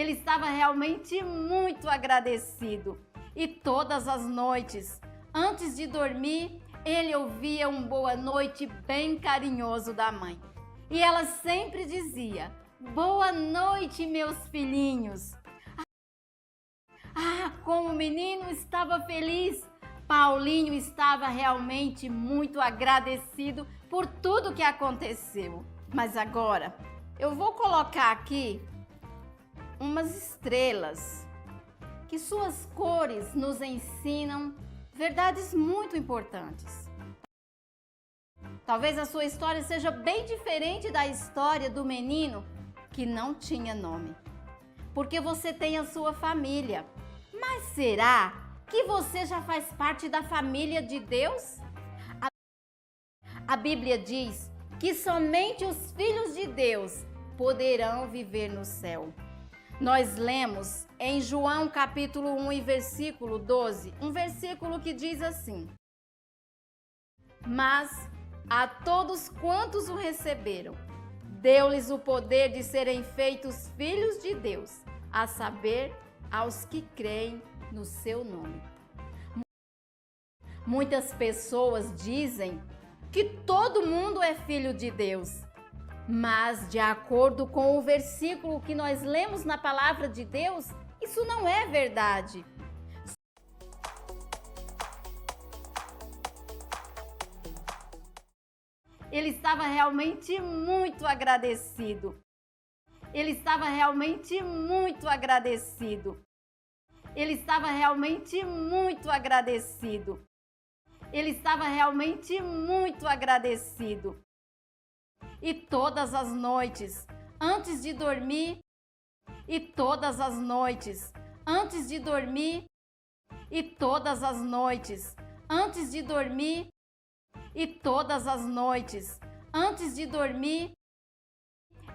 Ele estava realmente muito agradecido. E todas as noites, antes de dormir, ele ouvia um boa noite bem carinhoso da mãe. E ela sempre dizia: "Boa noite, meus filhinhos." Ah, como o menino estava feliz! Paulinho estava realmente muito agradecido por tudo que aconteceu. Mas agora eu vou colocar aqui umas estrelas, que suas cores nos ensinam verdades muito importantes. Talvez a sua história seja bem diferente da história do menino que não tinha nome, porque você tem a sua família. Mas será que você já faz parte da família de Deus? A Bíblia diz que somente os filhos de Deus poderão viver no céu. Nós lemos em João capítulo 1 e versículo 12, um versículo que diz assim: "Mas a todos quantos o receberam, deu-lhes o poder de serem feitos filhos de Deus, a saber, aos que creem no seu nome." Muitas pessoas dizem que todo mundo é filho de Deus, mas de acordo com o versículo que nós lemos na palavra de Deus, isso não é verdade. Ele estava realmente muito agradecido. Ele estava realmente muito agradecido. Ele estava realmente muito agradecido. Ele estava realmente muito agradecido. E todas as noites, antes de dormir, e todas as noites, antes de dormir, e todas as noites, antes de dormir, e todas as noites, antes de dormir,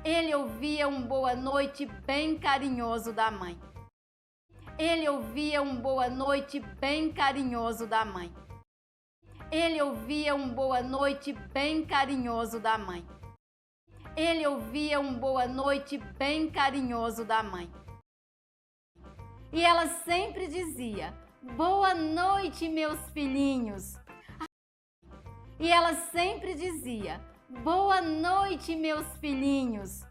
ele ouvia um boa noite bem carinhoso da mãe. Ele ouvia um boa noite bem carinhoso da mãe. Ele ouvia um boa noite bem carinhoso da mãe. Ele ouvia um boa noite bem carinhoso da mãe. E ela sempre dizia: "Boa noite, meus filhinhos." E ela sempre dizia: "Boa noite, meus filhinhos."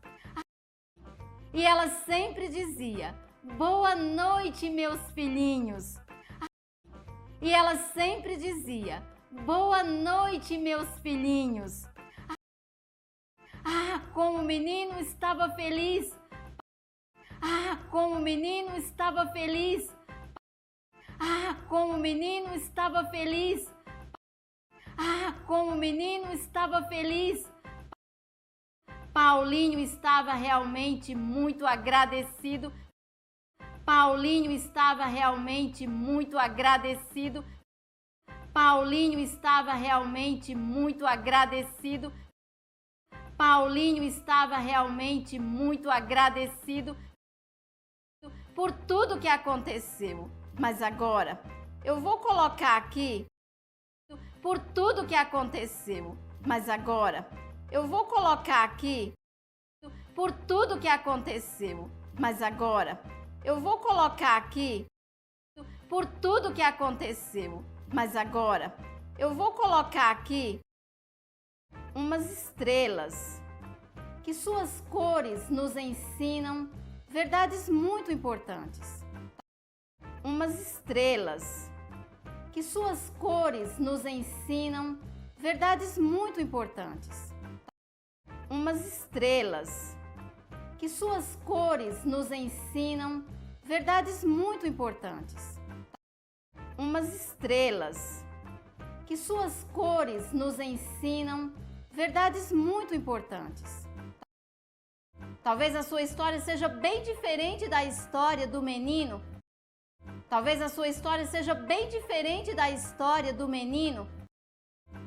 E ela sempre dizia: "Boa noite, meus filhinhos." E ela sempre dizia: "Boa noite, meus filhinhos." Ah, como o menino estava feliz! Ah, como o menino estava feliz! Ah, como o menino estava feliz! Ah, como o menino estava feliz! Paulinho estava realmente muito agradecido. Paulinho estava realmente muito agradecido. Paulinho estava realmente muito agradecido. Paulinho estava realmente muito agradecido por tudo que aconteceu. Mas agora eu vou colocar aqui por tudo que aconteceu. Mas agora eu vou colocar aqui por tudo que aconteceu. Mas agora eu vou colocar aqui por tudo que aconteceu. Mas agora eu vou colocar aqui umas estrelas, que suas cores nos ensinam verdades muito importantes. Umas estrelas, que suas cores nos ensinam verdades muito importantes. Umas estrelas, que suas cores nos ensinam verdades muito importantes. Umas estrelas, que suas cores nos ensinam verdades muito importantes. Talvez a sua história seja bem diferente da história do menino. Talvez a sua história seja bem diferente da história do menino.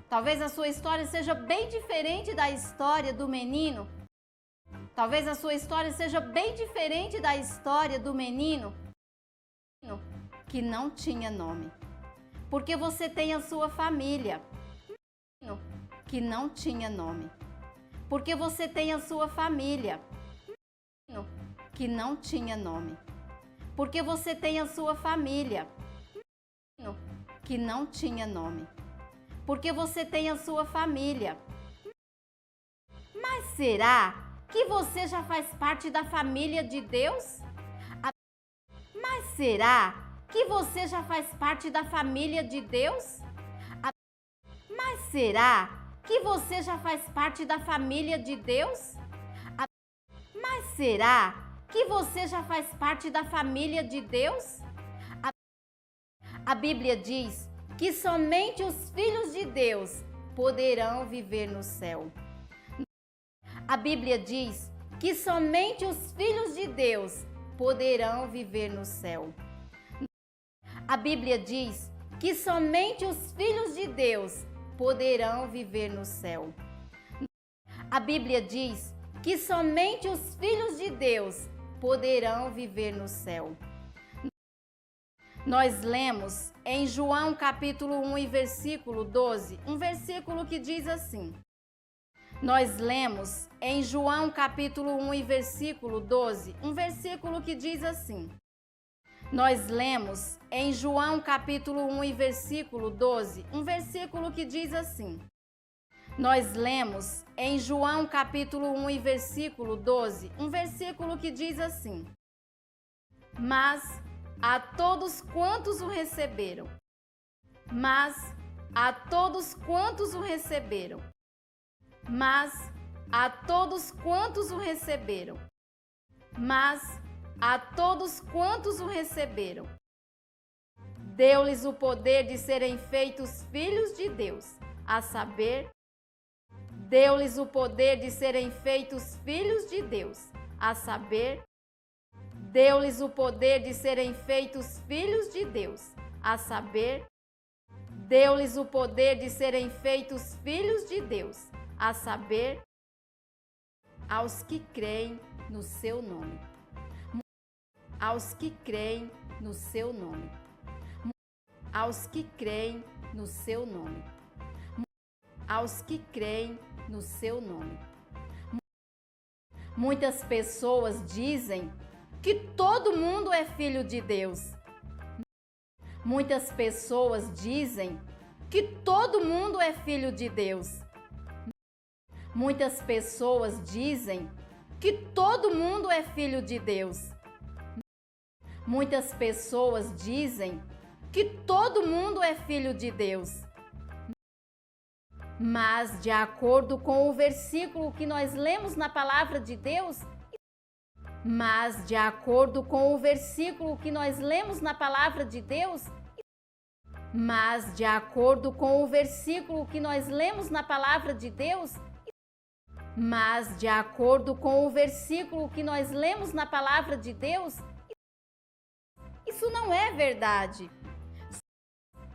Talvez a sua história seja bem diferente da história do menino. Talvez a sua história seja bem diferente da história do menino que não tinha nome. Porque você tem a sua família que não tinha nome. Porque você tem a sua família que não tinha nome. Porque você tem a sua família, que não tinha nome. Porque você tem a sua família. Mas será que você já faz parte da família de Deus? Mas será que você já faz parte da família de Deus? Mas será que você já faz parte da família de Deus? Mas será que você já faz parte da família de Deus? A Bíblia diz que somente os filhos de Deus poderão viver no céu. A Bíblia diz que somente os filhos de Deus poderão viver no céu. A Bíblia diz que somente os filhos de Deus poderão viver no céu. A Bíblia diz que somente os filhos de Deus poderão viver no céu. Nós lemos em João capítulo 1 e versículo 12, um versículo que diz assim. Nós lemos em João capítulo 1 e versículo 12, um versículo que diz assim. Nós lemos em João capítulo 1 e versículo 12, um versículo que diz assim. Nós lemos em João capítulo 1 e versículo 12, um versículo que diz assim. Mas a todos quantos o receberam, mas a todos quantos o receberam, mas a todos quantos o receberam, mas a todos quantos o receberam, deu-lhes o poder de serem feitos filhos de Deus, a saber, deu-lhes o poder de serem feitos filhos de Deus, a saber, deu-lhes o poder de serem feitos filhos de Deus, a saber, deu-lhes o poder de serem feitos filhos de Deus, a saber, aos que creem no seu nome. Aos que creem no seu nome. Aos que creem no seu nome. Aos que creem no seu nome. Muitas pessoas dizem que todo mundo é filho de Deus. Muitas pessoas dizem que todo mundo é filho de Deus. Muitas pessoas dizem que todo mundo é filho de Deus. Muitas pessoas dizem que todo mundo é filho de Deus. Mas, de acordo com o versículo que nós lemos na palavra de Deus, mas, de acordo com o versículo que nós lemos na palavra de Deus, mas, de acordo com o versículo que nós lemos na palavra de Deus, mas, de acordo com o versículo que nós lemos na palavra de Deus, isso não é verdade.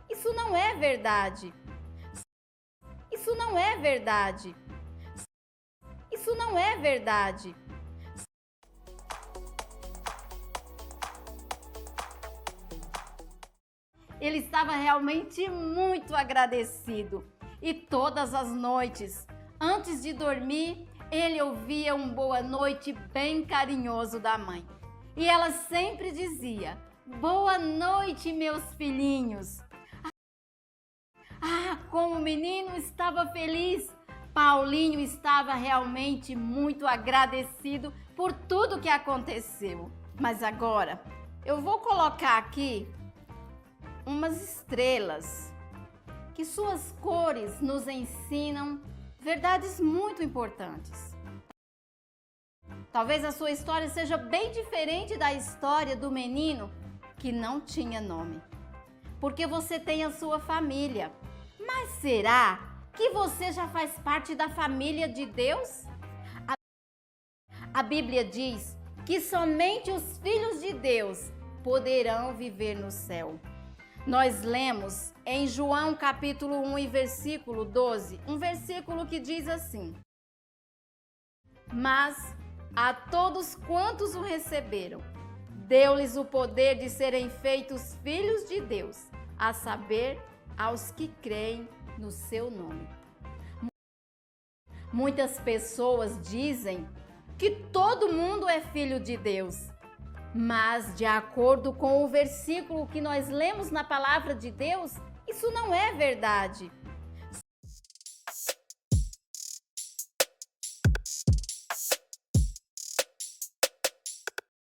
Isso não é verdade. Isso não é verdade. Isso não é verdade. Ele estava realmente muito agradecido e todas as noites, antes de dormir, ele ouvia um boa noite bem carinhoso da mãe. E ela sempre dizia: boa noite, meus filhinhos. Ah, como o menino estava feliz! Paulinho estava realmente muito agradecido por tudo que aconteceu. Mas agora, eu vou colocar aqui umas estrelas, que suas cores nos ensinam verdades muito importantes. Talvez a sua história seja bem diferente da história do menino que não tinha nome, porque você tem a sua família. Mas será que você já faz parte da família de Deus? A Bíblia diz que somente os filhos de Deus poderão viver no céu. Nós lemos em João capítulo 1 e versículo 12, um versículo que diz assim: mas a todos quantos o receberam, deu-lhes o poder de serem feitos filhos de Deus, a saber, aos que creem no seu nome. Muitas pessoas dizem que todo mundo é filho de Deus. Mas, de acordo com o versículo que nós lemos na palavra de Deus, isso não é verdade.